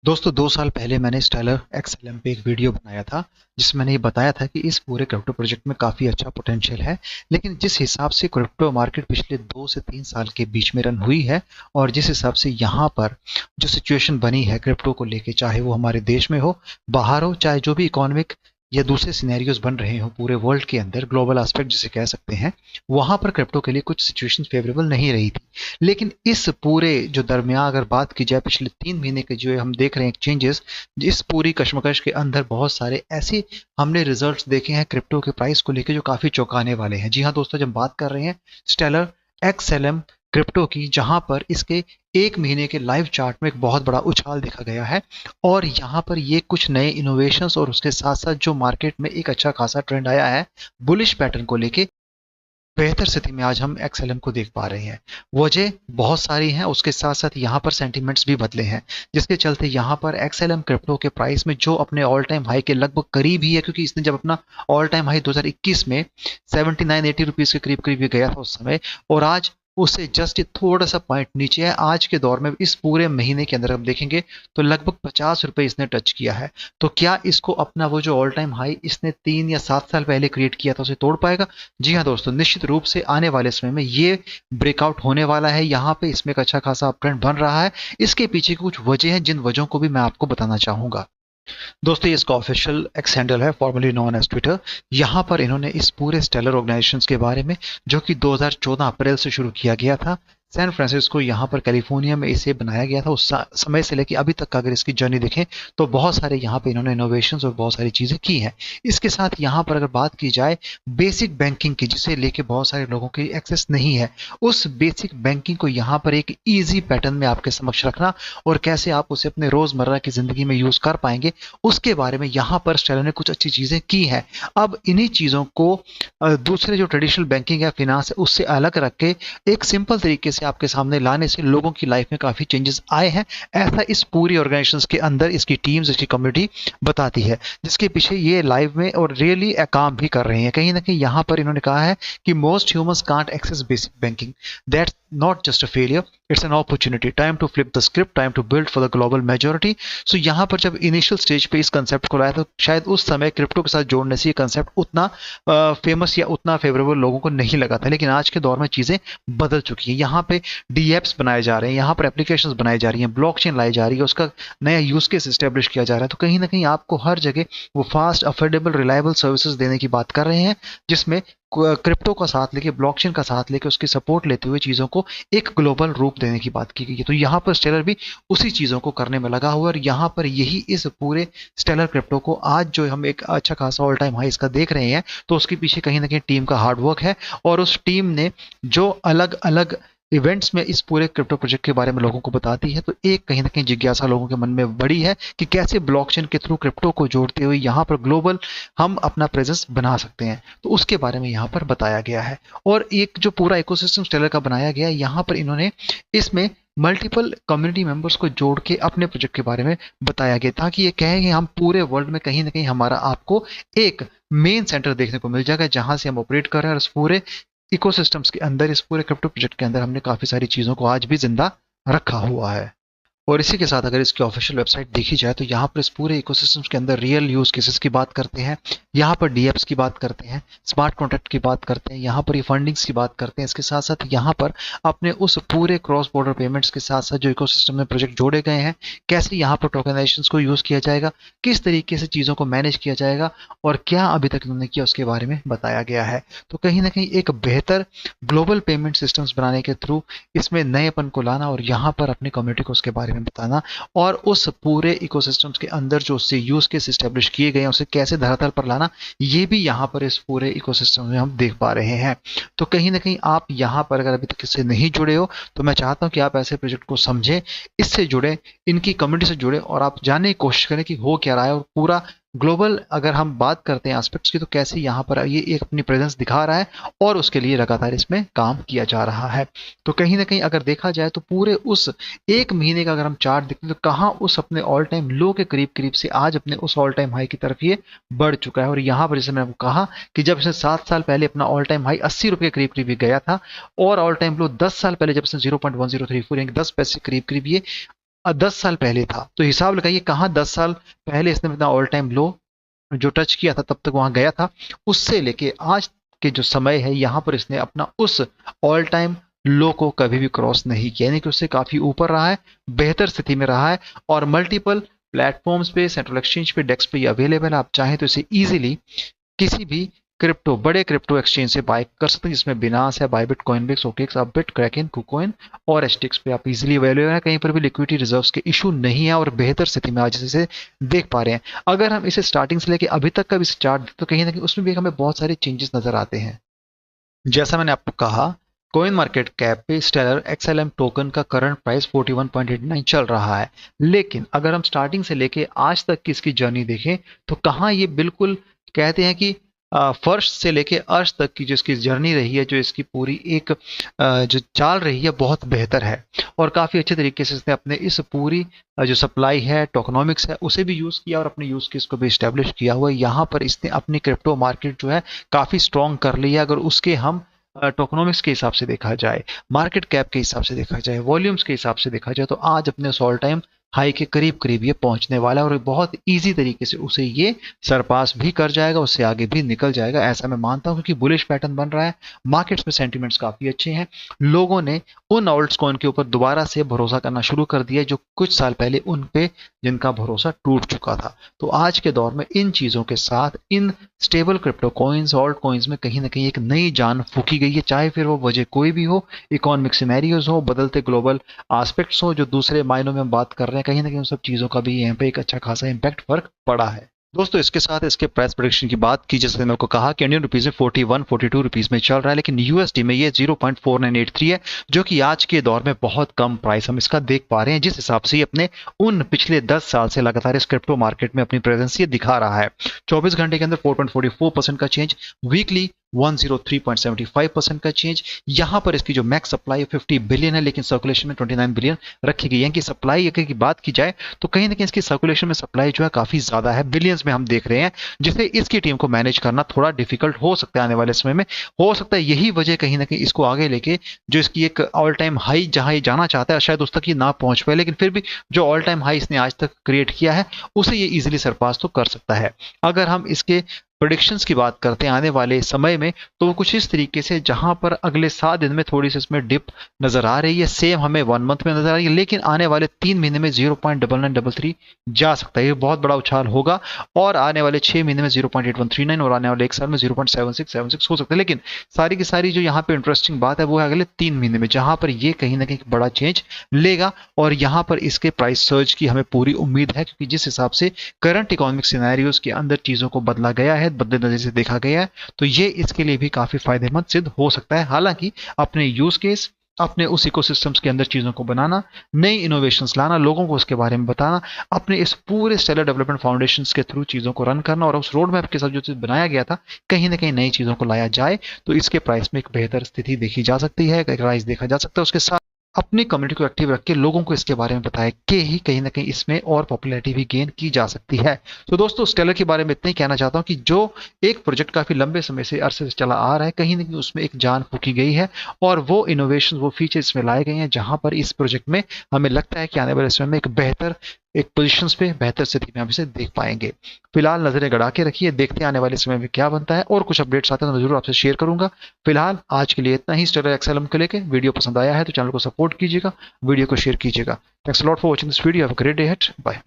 दोस्तों 2 साल पहले मैंने स्टेलर एक्सएलएम पे एक वीडियो बनाया था जिसमें मैंने ये बताया था कि इस पूरे क्रिप्टो प्रोजेक्ट में काफ़ी अच्छा पोटेंशियल है। लेकिन जिस हिसाब से क्रिप्टो मार्केट पिछले 2 से 3 साल के बीच में रन हुई है और जिस हिसाब से यहाँ पर जो सिचुएशन बनी है क्रिप्टो को लेके, चाहे वो हमारे देश में हो, बाहर हो, चाहे जो भी इकोनॉमिक या दूसरे सिनेरियोज बन रहे हो पूरे वर्ल्ड के अंदर, ग्लोबल एस्पेक्ट जिसे कह सकते हैं, वहां पर क्रिप्टो के लिए कुछ सिचुएशन फेवरेबल नहीं रही थी। लेकिन इस पूरे जो दरमियान अगर बात की जाए पिछले 3 महीने के जो हम देख रहे हैं चेंजेस, इस पूरी कशमकश के अंदर बहुत सारे ऐसे हमने रिजल्ट्स देखे हैं क्रिप्टो के प्राइस को लेकर जो काफी चौंकाने वाले हैं। जी हाँ दोस्तों, जब बात कर रहे हैं स्टेलर एक्सएलएम क्रिप्टो की, जहां पर इसके 1 महीने के लाइव चार्ट में एक बहुत बड़ा उछाल देखा गया है और यहाँ पर ये कुछ नए इनोवेशंस और उसके साथ साथ जो मार्केट में एक अच्छा खासा ट्रेंड आया है बुलिश पैटर्न को लेके, बेहतर स्थिति में आज हम एक्सएलएम को देख पा रहे हैं। वजह बहुत सारी हैं, उसके साथ साथ यहाँ पर सेंटीमेंट्स भी बदले हैं, जिसके चलते यहाँ पर एक्सएलएम क्रिप्टो के प्राइस में जो अपने ऑल टाइम हाई के लगभग करीब ही है, क्योंकि इसने जब अपना ऑल टाइम हाई 2021 में 79-80 रुपीज के करीब करीब गया था उस समय, और आज उससे जस्ट थोड़ा सा पॉइंट नीचे है। आज के दौर में इस पूरे महीने के अंदर हम देखेंगे तो लगभग 50 रुपए इसने टच किया है। तो क्या इसको अपना वो जो ऑल टाइम हाई इसने 3 या 7 साल पहले क्रिएट किया था उसे तोड़ पाएगा? जी हाँ दोस्तों, निश्चित रूप से आने वाले समय में ये ब्रेकआउट होने वाला है। यहाँ पे इसमें एक अच्छा खासा अप ट्रेंड बन रहा है। इसके पीछे कुछ वजह हैं जिन वजहों को भी मैं आपको बताना चाहूंगा। दोस्तों, ये इसका ऑफिशियल एक्स हैंडल है, फॉर्मली नोन एज ट्विटर। यहाँ पर इन्होंने इस पूरे स्टेलर ऑर्गेनाइजेशंस के बारे में, जो कि 2014 अप्रैल से शुरू किया गया था, सैन फ्रांसिस्को यहाँ पर कैलिफोर्निया में इसे बनाया गया था, उस समय से लेकर अभी तक का अगर इसकी जर्नी देखें तो बहुत सारे यहाँ पे इन्होंने इनोवेशंस और बहुत सारी चीजें की हैं। इसके साथ यहाँ पर अगर बात की जाए बेसिक बैंकिंग की, जिसे लेके बहुत सारे लोगों की एक्सेस नहीं है, उस बेसिक बैंकिंग को यहाँ पर एक ईजी पैटर्न में आपके समक्ष रखना और कैसे आप उसे अपने रोजमर्रा की जिंदगी में यूज कर पाएंगे, उसके बारे में यहाँ पर स्टेलर ने कुछ अच्छी चीजें की हैं। अब इन्हीं चीजों को दूसरे जो ट्रेडिशनल बैंकिंग या फिनांस है उससे अलग रख के एक सिंपल तरीके से आपके सामने लाने से लोगों की लाइफ में काफी चेंजेस आए हैं, ऐसा इस पूरी ऑर्गेनाइजेशंस के अंदर इसकी टीम्स, इसकी कम्युनिटी बताती है, जिसके पीछे ये लाइव में और रियली काम भी कर रहे हैं। कहीं ना कहीं यहाँ पर इन्होंने कहा है कि most humans can't access basic banking, that's not just a failure, it's an opportunity, time to flip the script, time to build for the global majority. So यहाँ पर जब इनिशियल स्टेज पे इस कंसेप्ट को लाया तो शायद उस समय क्रिप्टो के साथ जोड़ने से ये कंसेप्ट उतना फेमस या उतना फेवरेबल लोगों को नहीं लगा था। लेकिन आज के दौर में चीजें बदल चुकी हैं। यहाँ पे डीएप्स बनाए जा रहे हैं, यहाँ पर एप्लीकेशंस बनाई जा रही हैं, ब्लॉकचेन लाई जा रही है, उसका नया यूज केस एस्टेब्लिश किया जा रहा है। तो कहीं ना कहीं आपको हर जगह वो फास्ट, अफोर्डेबल, रिलायबल सर्विसेज देने की बात कर रहे हैं, जिसमें क्रिप्टो का साथ लेके, ब्लॉकचेन का साथ लेके, उसकी सपोर्ट लेते हुए चीजों को एक ग्लोबल रूप देने की बात की गई है। तो यहाँ पर स्टेलर भी उसी चीजों को करने में लगा हुआ है और यहाँ पर यही इस पूरे स्टेलर क्रिप्टो को आज जो हम एक अच्छा खासा ऑल टाइम हाई इसका देख रहे हैं, तो उसके पीछे कहीं ना कहीं टीम का हार्डवर्क है और उस टीम ने जो अलग अलग इवेंट्स में इस पूरे क्रिप्टो प्रोजेक्ट के बारे में लोगों को बताती है, तो एक कहीं ना कहीं जिज्ञासा लोगों के मन में बड़ी है कि कैसे ब्लॉकचेन के थ्रू क्रिप्टो को जोड़ते हुए यहाँ पर ग्लोबल हम अपना प्रेजेंस बना सकते हैं। तो उसके बारे में यहाँ पर बताया गया है और एक जो पूरा इकोसिस्टम स्टेलर का बनाया गया है, यहाँ पर इन्होंने इसमें मल्टीपल कम्युनिटी मेंबर्स को जोड़ के अपने प्रोजेक्ट के बारे में बताया गया, ताकि ये कहें कि हम पूरे वर्ल्ड में कहीं ना कहीं हमारा आपको एक मेन सेंटर देखने को मिल जाएगा जहां से हम ऑपरेट कर रहे हैं और उस पूरे इकोसिस्टम्स के अंदर, इस पूरे क्रिप्टो प्रोजेक्ट के अंदर हमने काफी सारी चीजों को आज भी जिंदा रखा हुआ है। और इसी के साथ अगर इसकी ऑफिशियल वेबसाइट देखी जाए तो यहाँ पर इस पूरे इकोसिस्टम्स के अंदर रियल यूज केसेस की बात करते हैं, यहाँ पर डीएप्स की बात करते हैं, स्मार्ट कॉन्ट्रैक्ट की बात करते हैं, यहाँ पर ये फंडिंग्स की बात करते हैं। इसके साथ साथ यहाँ पर अपने उस पूरे क्रॉस बॉर्डर पेमेंट्स के साथ साथ जो इकोसिस्टम में प्रोजेक्ट जोड़े गए हैं, कैसे यहाँ पर टोकनाइजेशन को यूज किया जाएगा, किस तरीके से चीजों को मैनेज किया जाएगा और क्या अभी तक इन्होंने किया उसके बारे में बताया गया है। तो कहीं ना कहीं एक बेहतर ग्लोबल पेमेंट सिस्टम्स बनाने के थ्रू इसमें नएपन को लाना और यहाँ पर अपनी कम्युनिटी को उसके बारे में बताना और उस पूरे इकोसिस्टम्स के अंदर जो उससे यूज केस एस्टेब्लिश किए गए हैं उसे कैसे धरातल पर लाना, ये भी यहाँ पर इस पूरे इकोसिस्टम में हम देख पा रहे हैं। तो कहीं ना कहीं आप यहाँ पर अगर अभी तक इससे नहीं जुड़े हो तो मैं चाहता हूँ कि आप ऐसे प्रोजेक्ट को समझें, इससे जुड़े, इनकी कम्युनिटी से जुड़े और आप जानने की कोशिश करें कि हो क्या रहा है और पूरा ग्लोबल अगर हम बात करते हैं एस्पेक्ट्स की तो कैसे यहाँ पर ये एक अपनी प्रेजेंस दिखा रहा है और उसके लिए लगातार इसमें काम किया जा रहा है। तो कहीं ना कहीं अगर देखा जाए तो पूरे उस 1 महीने का अगर हम चार्ट देखते हैं तो कहाँ उस अपने ऑल टाइम लो के करीब करीब से आज अपने उस ऑल टाइम हाई की तरफ ये बढ़ चुका है। और यहाँ पर जैसे मैंने आपको कहा कि जब इसने 7 साल पहले अपना ऑल टाइम हाई 80 रुपए के करीब करीब गया था और ऑल टाइम लो 10 साल पहले जब इसने 0.1034 यानी 10 पैसे करीब करीब ये 10 साल पहले था। तो हिसाब लगाइए कहाँ 10 साल पहले इसने अपना ऑल टाइम लो जो टच किया था तब तक वहां गया था, उससे लेके आज के जो समय है यहाँ पर इसने अपना उस ऑल टाइम लो को कभी भी क्रॉस नहीं किया, यानी कि उससे काफी ऊपर रहा है, बेहतर स्थिति में रहा है। और मल्टीपल प्लेटफॉर्म्स पे, सेंट्रल एक्सचेंज पे, डेस्क पे ये अवेलेबल है। आप चाहें तो इसे इजीली किसी भी बड़े क्रिप्टो एक्सचेंज से बाय कर सकते हैं, जिसमें बिनास है, Bybit, Coinbase, OKEx, upbeat, Kraken, KuCoin और एचटीएक्स पे आप इजीली अवेलेबल है। कहीं पर भी लिक्विडिटी रिजर्व्स के इशू नहीं है और बेहतर स्थिति में आज इसे देख पा रहे हैं। अगर हम इसे स्टार्टिंग से लेके अभी तक का भी चार्ट तो कहीं ना कहीं उसमें भी हमें बहुत सारे चेंजेस नजर आते हैं। जैसा मैंने आपको कहा, कॉइन मार्केट कैप पे स्टेलर एक्सएलएम टोकन का करंट प्राइस 41.89 चल रहा है। लेकिन अगर हम स्टार्टिंग से लेके आज तक की इसकी जर्नी देखें तो कहाँ ये बिल्कुल कहते हैं कि फर्श से लेके अर्श तक की जो इसकी जर्नी रही है, जो इसकी पूरी एक जो चाल रही है, बहुत बेहतर है। और काफ़ी अच्छे तरीके से इसने अपने इस पूरी जो सप्लाई है, टोकनॉमिक्स है, उसे भी यूज़ किया और अपने यूज़ केस को भी इस्टेब्लिश किया हुआ है। यहाँ पर इसने अपनी क्रिप्टो मार्केट जो है काफ़ी स्ट्रॉन्ग कर ली है। अगर उसके हम टोकनॉमिक्स के हिसाब से देखा जाए, मार्केट कैप के हिसाब से देखा जाए, वॉल्यूम्स के हिसाब से देखा जाए, तो आज अपने ऑल टाइम हाई के करीब करीब ये पहुंचने वाला है और बहुत इजी तरीके से उसे ये सरपास भी कर जाएगा, उससे आगे भी निकल जाएगा, ऐसा मैं मानता हूं। क्योंकि बुलिश पैटर्न बन रहा है, मार्केट्स में सेंटीमेंट्स काफी अच्छे हैं, लोगों ने उन ऑल्ट्स कॉइन के ऊपर दोबारा से भरोसा करना शुरू कर दिया जो कुछ साल पहले उन पे जिनका भरोसा टूट चुका था। तो आज के दौर में इन चीजों के साथ in stable crypto coins, alt coins में कहीं ना कहीं एक नई जान फूकी गई है, चाहे फिर वो वजह कोई भी हो, इकोनॉमिक सिनेरियोज हो, बदलते ग्लोबल एस्पेक्ट्स हो, जो दूसरे मायनों में हम बात कर रहे हैं, कहीं ना कहीं उन सब चीज़ों का भी यहाँ पे एक अच्छा खासा इम्पैक्ट फर्क पड़ा है। दोस्तों इसके साथ इसके प्राइस प्रेडिक्शन की बात की, जैसे मेरे को कहा कि इंडियन रुपीज में 41-42 रुपीज में चल रहा है, लेकिन यूएसडी में ये 0.4983 है, जो कि आज के दौर में बहुत कम प्राइस हम इसका देख पा रहे हैं। जिस हिसाब से अपने उन पिछले 10 साल से लगातार इस क्रिप्टो मार्केट में अपनी प्रेजेंस ये दिखा रहा है। 24 घंटे के अंदर 4.44% का चेंज, वीकली 103.75% का चेंज। यहां पर इसकी जो मैक्स सप्लाई 50 बिलियन है, लेकिन सर्कुलेशन में 29 बिलियन रखी गई है। कि सप्लाई की बात की जाए तो कहीं ना कहीं इसकी सर्कुलेशन में सप्लाई जो है काफी ज्यादा है, बिलियंस में हम देख रहे हैं, जिसे इसकी टीम को मैनेज करना थोड़ा डिफिकल्ट हो सकता है आने वाले समय में। हो सकता है यही वजह कहीं ना कहीं इसको आगे लेके जो इसकी एक ऑल टाइम हाई जहां ये जाना चाहता है शायद उस तक ये ना पहुंच पाए, लेकिन फिर भी जो ऑल टाइम हाई इसने आज तक क्रिएट किया है उसे ये इजिली सरपास तो कर सकता है। अगर हम इसके प्रोडिक्शंस की बात करते हैं आने वाले समय में, तो वो कुछ इस तरीके से, जहां पर अगले 7 दिन में थोड़ी सी इसमें डिप नजर आ रही है, सेम हमें 1 मंथ में नजर आ रही है, लेकिन आने वाले 3 महीने में 0.9933 जा सकता है, ये बहुत बड़ा उछाल होगा। और आने वाले 6 महीने में 0.8139 और आने वाले 1 साल में 0.7676 हो सकता है। लेकिन सारी की सारी जो यहाँ पे इंटरेस्टिंग बात है वो है अगले 3 महीने में, जहां पर ये कहीं ना कहीं बड़ा चेंज लेगा और यहाँ पर इसके प्राइस सर्ज की हमें पूरी उम्मीद है। क्योंकि जिस हिसाब से करंट इकोनॉमिक सिनेरियोज के अंदर चीजों को बदला गया है, बदले नजर से देखा गया है, तो ये इसके लिए भी काफी फायदेमंद सिद्ध हो सकता है। हालांकि अपने यूज केस, अपने उस इकोसिस्टम्स के अंदर चीजों को बनाना, नई इनोवेशंस लाना, लोगों को उसके बारे में बताना, अपने इस पूरे स्टेलर डेवलपमेंट फाउंडेशंस के थ्रू चीजों को रन करना और उस रोड मैप के साथ जो चीज बनाया गया था कहीं ना कहीं नई चीजों को लाया जाए, तो इसके प्राइस में एक बेहतर स्थिति देखी जा सकती है, एक राइज देखा जा सकता है। उसके साथ अपनी कम्युनिटी को एक्टिव रख के लोगों को इसके बारे में बताया कि ही कहीं ना कहीं इसमें और पॉपुलैरिटी भी गेन की जा सकती है। तो दोस्तों स्टेलर के बारे में इतना ही कहना चाहता हूं कि जो एक प्रोजेक्ट काफी लंबे समय से अरसे से चला आ रहा है, कहीं ना कहीं उसमें एक जान फूकी गई है और वो इनोवेशन, वो फीचर्स इसमें लाए गए हैं, जहां पर इस प्रोजेक्ट में हमें लगता है कि आने वाले समय में एक बेहतर एक पोजीशंस पे, बेहतर स्थिति में हम इसे देख पाएंगे। फिलहाल नजरें गड़ा के रखिए, देखते हैं आने वाले समय में क्या बनता है, और कुछ अपडेट्स आते हैं तो मैं जरूर आपसे शेयर करूंगा। फिलहाल आज के लिए इतना ही। स्टेलर एक्सएलएम को लेकर वीडियो पसंद आया है तो चैनल को सपोर्ट कीजिएगा, वीडियो को शेयर कीजिएगा। Thanks a lot for watching this video. Have a great day ahead. Bye.